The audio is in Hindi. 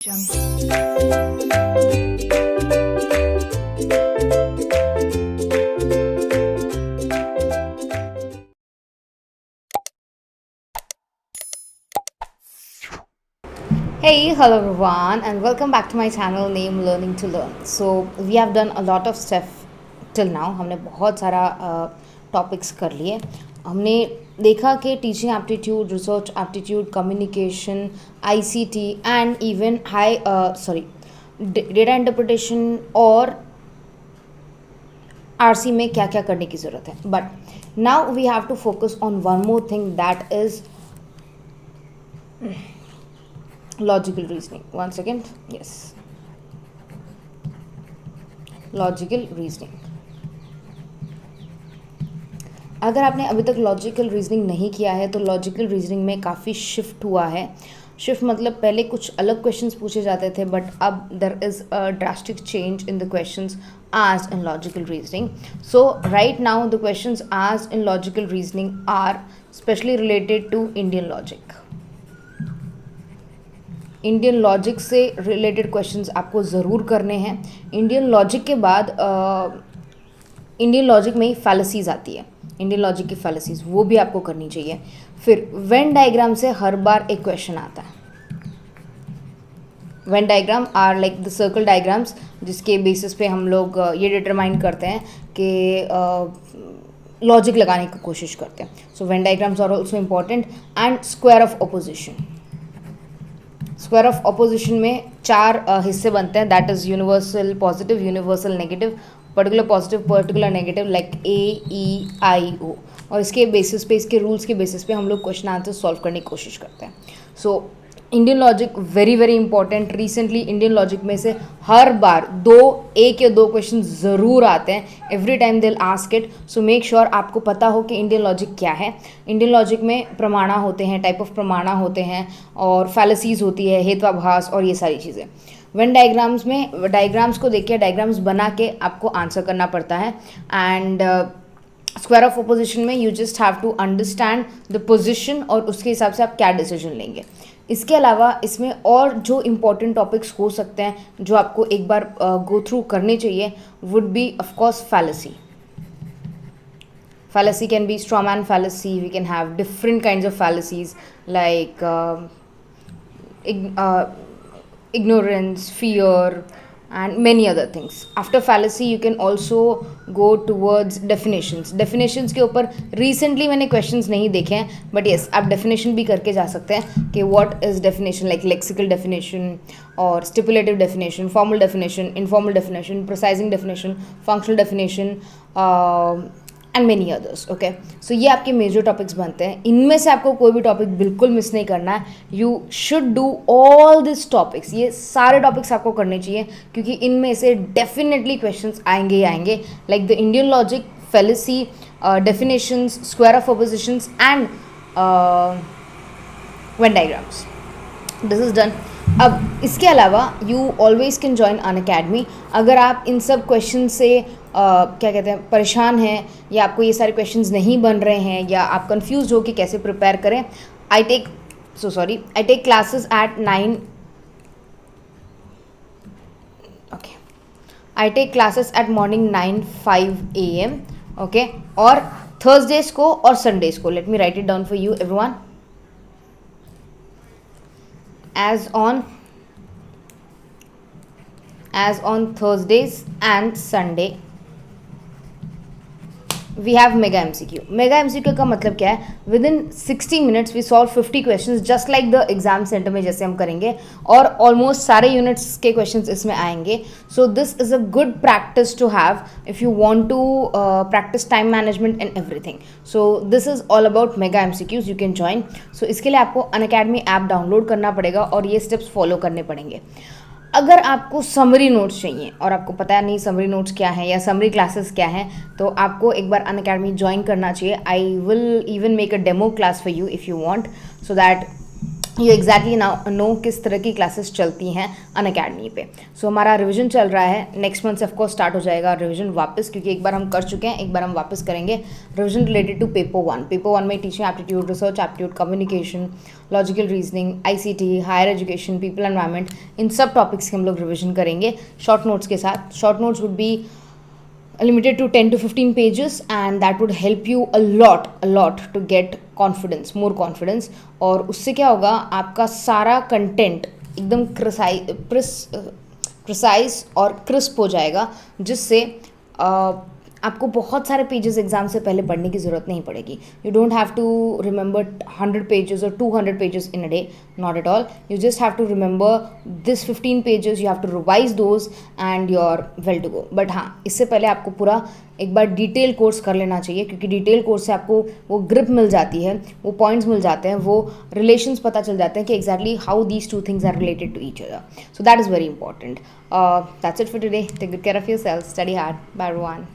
Hey, hello everyone, and welcome back to my channel named Learning to Learn. So we have done a lot of stuff till now. हमने बहुत सारा टॉपिक्स कर लिए. हमने देखा कि teaching aptitude, research aptitude, communication, ICT and even data interpretation और आरसी में क्या क्या करने की ज़रूरत है. But now we have to focus on one more thing, that is logical reasoning. One second. Yes, logical reasoning. अगर आपने अभी तक लॉजिकल रीजनिंग नहीं किया है तो लॉजिकल रीजनिंग में काफ़ी शिफ्ट हुआ है. शिफ्ट मतलब पहले कुछ अलग क्वेश्चंस पूछे जाते थे, बट अब there is a drastic change in the questions asked in logical reasoning. So right now the questions asked in logical reasoning are specially related to Indian logic. Indian logic से रिलेटेड क्वेश्चंस आपको ज़रूर करने हैं. इंडियन लॉजिक के बाद इंडियन लॉजिक में ही फैलेसीज आती है. इंडियन लॉजिक की फैलेसीज वो भी आपको करनी चाहिए. फिर वेन डायग्राम से हर बार एक क्वेश्चन आता है. Venn diagram are like the circle diagrams, जिसके बेसिस पे हम लोग ये डिटरमाइन करते हैं कि लॉजिक लगाने की कोशिश करते हैं. So Venn diagrams are also important. And square of opposition. Square of opposition में चार हिस्से बनते हैं, that is universal positive, universal negative, particular positive, particular negative, like AEIO. और इसके बेसिस पे, इसके रूल्स के बेसिस पे हम लोग क्वेश्चन आंसर सॉल्व करने की कोशिश करते हैं. So Indian logic very very important. Recently Indian logic में से हर बार एक या दो क्वेश्चन ज़रूर आते हैं. Every time they will ask it. So make sure आपको पता हो कि इंडियन लॉजिक क्या है. इंडियन लॉजिक में प्रमाणा होते हैं, टाइप ऑफ प्रमाणा होते हैं, और फैलेसीज होती है, हेत्वाभास और ये सारी चीज़ें. वेन डायग्राम्स में डायग्राम्स को देखिए, डायग्राम्स बना के आपको आंसर करना पड़ता है. एंड स्क्वायर ऑफ अपोजिशन में you just have to understand the position और उसके हिसाब से आप क्या डिसीजन लेंगे. इसके अलावा इसमें और जो इम्पोर्टेंट टॉपिक्स हो सकते हैं जो आपको एक बार गो थ्रू करने चाहिए would be of course fallacy. Fallacy can be strawman fallacy. We can have different kinds of fallacies like ignorance, fear, and many other things. After fallacy you can also go towards definitions. Definitions के ऊपर recently मैंने questions नहीं देखे हैं, but yes आप definition भी करके जा सकते हैं कि what is definition, like lexical definition or stipulative definition, formal definition, informal definition, precising definition, functional definition, and many others. Okay, so ये आपके मेजर टॉपिक्स बनते हैं. इनमें से आपको कोई भी टॉपिक बिल्कुल मिस नहीं करना है. You should do all this topics. ये सारे टॉपिक्स आपको करने चाहिए क्योंकि इनमें से डेफिनेटली क्वेश्चंस आएंगे ही आएंगे, like the Indian logic, fallacy, definitions, square of oppositions and Venn diagrams. This is done. अब इसके अलावा you always can join Unacademy. अगर आप इन सब क्वेश्चन से क्या कहते हैं परेशान हैं, या आपको ये सारे क्वेश्चंस नहीं बन रहे हैं, या आप कंफ्यूज हो कि कैसे प्रिपेयर करें, I take classes at 9. Okay, I take classes at morning 9:05 AM. Okay, और थर्सडेज को और संडेज को. Let me write it down for you everyone. as on Thursdays and Sunday we have mega MCQ. Mega MCQ का मतलब क्या है? Within 60 minutes we solve 50 questions just like the exam center में जैसे हम करेंगे, और almost सारे units के questions इसमें आएंगे. So this is a good practice to have if you want to practice time management and everything. So this is all about mega MCQs. You can join. So इसके लिए आपको Unacademy ऐप डाउनलोड करना पड़ेगा और ये स्टेप्स फॉलो करने पड़ेंगे. अगर आपको समरी नोट्स चाहिए और आपको पता नहीं समरी नोट्स क्या है या समरी क्लासेस क्या हैं, तो आपको एक बार अनअकैडमी ज्वाइन करना चाहिए. I will even make a demo class for you if you want, so that you exactly know किस तरह की क्लासेस चलती हैं अनअकैडमी पे. सो हमारा रिवीजन चल रहा है. नेक्स्ट मंथ से ऑफकोर्स स्टार्ट हो जाएगा रिवीजन वापस, क्योंकि एक बार हम कर चुके हैं, एक बार हम वापस करेंगे. Revision related to paper 1. Paper 1 में teaching aptitude, research aptitude, communication, logical reasoning, ICT, higher education, people environment, इन सब टॉपिक्स के हम लोग रिवीजन करेंगे शॉर्ट नोट्स के साथ. Short notes would be limited to 10 to 15 pages, and that would help you a lot to get confidence, more confidence. और उससे क्या होगा, आपका सारा कंटेंट एकदम प्रिसाइज और क्रिस्प हो जाएगा, जिससे आपको बहुत सारे पेजेस एग्जाम से पहले पढ़ने की ज़रूरत नहीं पड़ेगी. You don't have to remember 100 pages और 200 pages in a day, not at all. You just have to remember this 15 pages, you have to revise those and you are well to go. But हाँ, इससे पहले आपको पूरा एक बार डिटेल कोर्स कर लेना चाहिए, क्योंकि डिटेल कोर्स से आपको वो ग्रिप मिल जाती है, वो पॉइंट्स मिल जाते हैं, वो रिलेशंस पता चल जाते हैं कि exactly how these two things are related to each other. So that is very important. That's it for today. Take good care of yourself, study hard. Bye everyone.